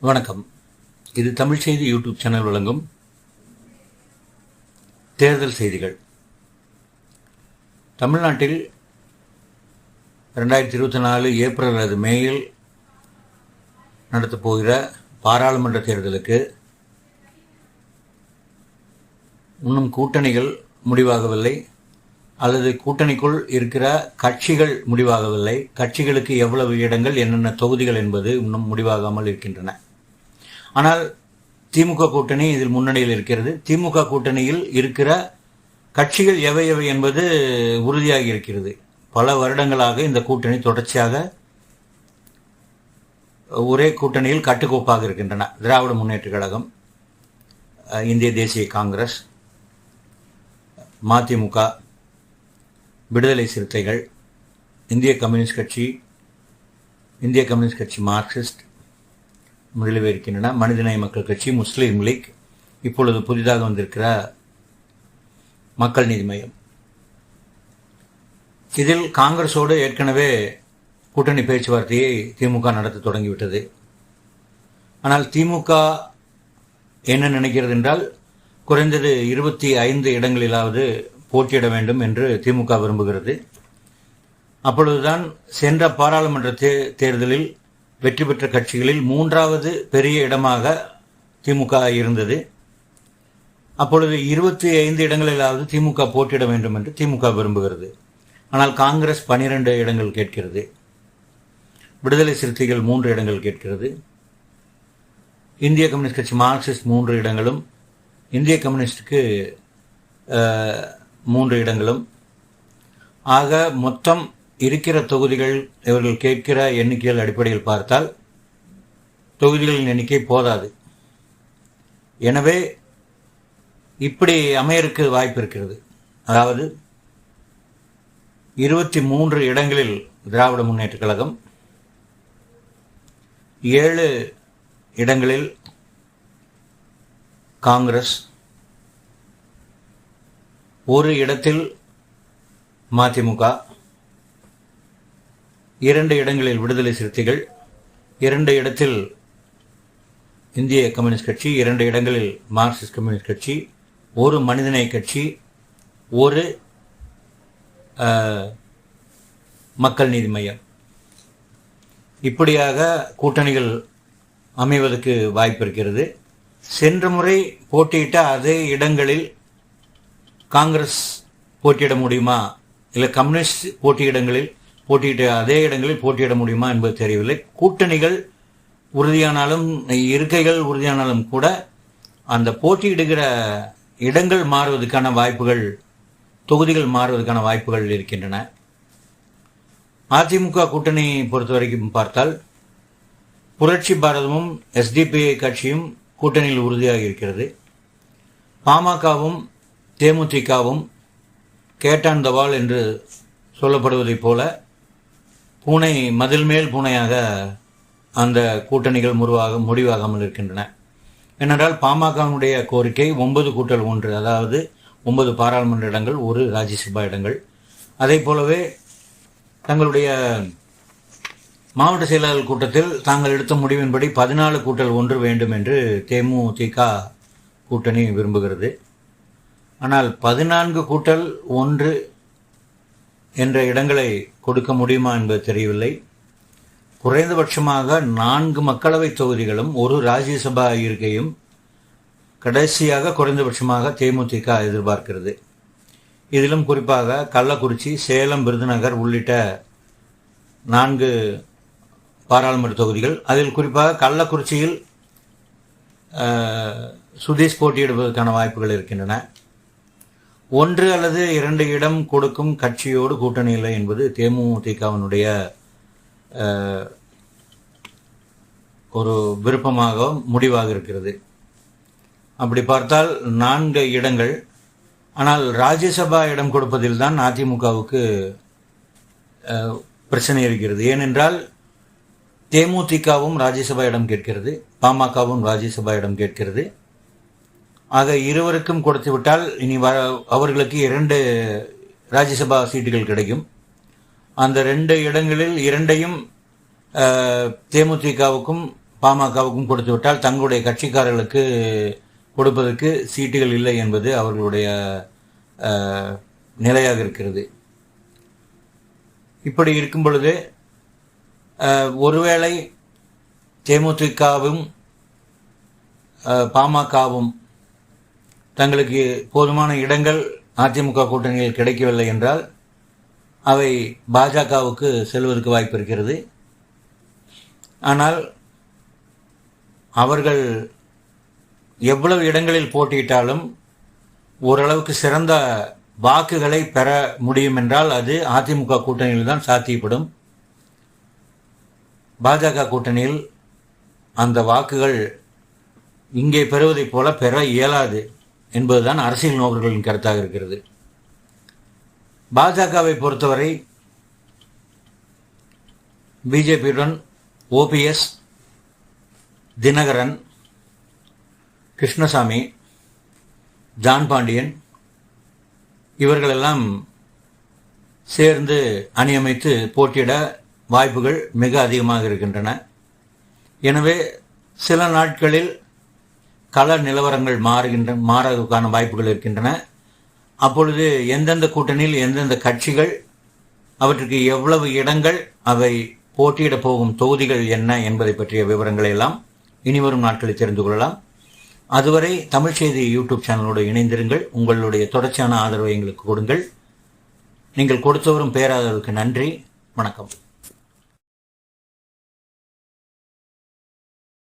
வணக்கம். இது தமிழ் செய்தி யூடியூப் சேனல் வழங்கும் தேர்தல் செய்திகள். தமிழ்நாட்டில் 2024 ஏப்ரல் அல்லது மேயில் நடத்தப் போகிற பாராளுமன்ற தேர்தலுக்கு இன்னும் கூட்டணிகள் முடிவாகவில்லை, அல்லது கூட்டணிக்குள் இருக்கிற கட்சிகள் முடிவாகவில்லை. கட்சிகளுக்கு எவ்வளவு இடங்கள், என்னென்ன தொகுதிகள் என்பது இன்னும் முடிவாகாமல் இருக்கின்றன. ஆனால் திமுக கூட்டணி இதில் முன்னணியில் இருக்கிறது. திமுக கூட்டணியில் இருக்கிற கட்சிகள் எவை எவை என்பது உறுதியாகி இருக்கிறது. பல வருடங்களாக இந்த கூட்டணி தொடர்ச்சியாக ஒரே கூட்டணியில் கட்டுக்கோப்பாக இருக்கின்றன. திராவிட முன்னேற்ற கழகம், இந்திய தேசிய காங்கிரஸ், மதிமுக, விடுதலை சிறுத்தைகள், இந்திய கம்யூனிஸ்ட் கட்சி மார்க்சிஸ்ட் முதலில் இருக்கின்றன. மனிதநேய மக்கள் கட்சி, முஸ்லீம் லீக், இப்பொழுது புதிதாக வந்திருக்கிற மக்கள் நீதி மையம். இதில் காங்கிரஸோடு ஏற்கனவே கூட்டணி பேச்சுவார்த்தையை திமுக நடத்த தொடங்கிவிட்டது. ஆனால் திமுக என்ன நினைக்கிறது என்றால், குறைந்தது 25 இடங்களிலாவது போட்டியிட வேண்டும் என்று திமுக விரும்புகிறது. அப்பொழுதுதான் சென்ற பாராளுமன்ற தேர்தலில் வெற்றி பெற்ற கட்சிகளில் 3வது பெரிய இடமாக திமுக இருந்தது. அப்பொழுது 25 இடங்களிலாவது திமுக போட்டியிட வேண்டும் என்று திமுக விரும்புகிறது. ஆனால் காங்கிரஸ் 12 இடங்கள் கேட்கிறது, விடுதலை சிறுத்தைகள் 3 இடங்கள் கேட்கிறது, இந்திய கம்யூனிஸ்ட் கட்சி மார்க்சிஸ்ட் 3 இடங்களும், இந்திய கம்யூனிஸ்டுக்கு 3 இடங்களும். ஆக மொத்தம் இருக்கிற தொகுதிகள், இவர்கள் கேட்கிற எண்ணிக்கைகள் அடிப்படையில் பார்த்தால் தொகுதிகளின் எண்ணிக்கை போதாது. எனவே இப்படி அமையருக்கு வாய்ப்பு இருக்கிறது. அதாவது 23 இடங்களில் திராவிட முன்னேற்ற கழகம், 7 இடங்களில் காங்கிரஸ், 1 இடத்தில் மதிமுக, 2 இடங்களில் விடுதலை சிறுத்தைகள், 2 இடத்தில் இந்திய கம்யூனிஸ்ட் கட்சி, 2 இடங்களில் மார்க்சிஸ்ட் கம்யூனிஸ்ட் கட்சி, 1 மனிதநேய கட்சி, 1 மக்கள் நீதி மையம். இப்படியாக கூட்டணிகள் அமைவதற்கு வாய்ப்பு இருக்கிறது. சென்ற முறை போட்டியிட்ட அதே இடங்களில் காங்கிரஸ் போட்டியிட முடியுமா, இல்லை கம்யூனிஸ்ட் போட்டியிட்ட அதே இடங்களில் போட்டியிட முடியுமா என்பது தெரியவில்லை. கூட்டணிகள் உறுதியானாலும், இருக்கைகள் உறுதியானாலும் கூட அந்த போட்டியிடுகிற இடங்கள் மாறுவதற்கான வாய்ப்புகள், தொகுதிகள் மாறுவதற்கான வாய்ப்புகள் இருக்கின்றன. அதிமுக கூட்டணி பொறுத்தவரைக்கும் பார்த்தால் புரட்சி பாரதமும் SDP கட்சியும் கூட்டணியில் உறுதியாக இருக்கிறது. பாமகவும் தேமுதிகவும் கேட்டான் தவால் என்று சொல்லப்படுவதைப் போல பூனை மதில் மேல் பூனையாக அந்த கூட்டணிகள் முடிவாகாமல் இருக்கின்றன. ஏனென்றால் பாமகவுடைய கோரிக்கை 9+1, அதாவது 9 பாராளுமன்ற இடங்கள், 1 ராஜ்யசபா இடங்கள். அதே போலவே தங்களுடைய மாவட்ட செயலாளர் கூட்டத்தில் தாங்கள் எடுத்த முடிவின்படி 14+1 வேண்டும் என்று தேமுதிக கூட்டணி விரும்புகிறது. ஆனால் 14+1 என்ற இடங்களை கொடுக்க முடியுமா என்பது தெரியவில்லை. குறைந்தபட்சமாக 4 மக்களவை தொகுதிகளும் 1 ராஜ்யசபா இருக்கையும் கடைசியாக குறைந்தபட்சமாக தேமுதிக எதிர்பார்க்கிறது. இதிலும் குறிப்பாக கள்ளக்குறிச்சி, சேலம், விருதுநகர் உள்ளிட்ட 4 பாராளுமன்ற தொகுதிகள். அதில் குறிப்பாக கள்ளக்குறிச்சியில் சுதீஷ் போட்டியிடுவதற்கான வாய்ப்புகள் இருக்கின்றன. 1 அல்லது 2 இடம் கொடுக்கும் கட்சியோடு கூட்டணி இல்லை என்பது தேமுதிகவினுடைய ஒரு விருப்பமாக முடிவாக இருக்கிறது. அப்படி பார்த்தால் 4 இடங்கள். ஆனால் ராஜ்யசபா இடம் கொடுப்பதில் தான் அதிமுகவுக்கு பிரச்சனை இருக்கிறது. ஏனென்றால் தேமுதிகவும் ராஜ்யசபா இடம் கேட்கிறது, பாமகவும் ராஜ்யசபா இடம் கேட்கிறது. ஆக இருவருக்கும் கொடுத்து விட்டால் இனி அவர்களுக்கு 2 ராஜ்யசபா சீட்டுகள் கிடைக்கும். அந்த 2 இடங்களில் 2ஐயும் தேமுதிகவுக்கும் பாமகவுக்கும் கொடுத்து விட்டால் தங்களுடைய கட்சிக்காரர்களுக்கு கொடுப்பதற்கு சீட்டுகள் இல்லை என்பது அவர்களுடைய நிலையாக இருக்கிறது. இப்படி இருக்கும் பொழுது ஒருவேளை தேமுதிகவும் பாமகவும் தங்களுக்கு போதுமான இடங்கள் அதிமுக கூட்டணியில் கிடைக்கவில்லை என்றால் அவை பாஜகவுக்கு செல்வதற்கு வாய்ப்பு இருக்கிறது. ஆனால் அவர்கள் எவ்வளவு இடங்களில் போட்டியிட்டாலும் ஓரளவுக்கு சிறந்த வாக்குகளை பெற முடியும் என்றால் அது அதிமுக கூட்டணியில் தான் சாத்தியப்படும். பாஜக கூட்டணியில் அந்த வாக்குகள் இங்கே பெறுவதைப் போல பெற இயலாது என்பதுதான் அரசியல் நோக்கர்களின் கருத்தாக இருக்கிறது. பாஜகவை பொறுத்தவரை பிஜேபியுடன் ஓபிஎஸ், தினகரன், கிருஷ்ணசாமி, ஜான் பாண்டியன் இவர்களெல்லாம் சேர்ந்து அணியமைத்து போட்டியிட வாய்ப்புகள் மிக அதிகமாக இருக்கின்றன. எனவே சில நாட்களில் கள நிலவரங்கள் மாறுவதற்கான வாய்ப்புகள் இருக்கின்றன. அப்பொழுது எந்தெந்த கூட்டணியில் எந்தெந்த கட்சிகள், அவற்றுக்கு எவ்வளவு இடங்கள், அவை போட்டியிட போகும் தொகுதிகள் என்ன என்பதை பற்றிய விவரங்களை எல்லாம் இனிவரும் நாட்களில் தெரிந்து கொள்ளலாம். அதுவரை தமிழ் செய்தி யூடியூப் சேனலோடு இணைந்திருங்கள். உங்களுடைய தொடர்ச்சியான ஆதரவை எங்களுக்கு கொடுங்கள். நீங்கள் கொடுத்து வரும் பேராதரவுக்கு நன்றி. வணக்கம்.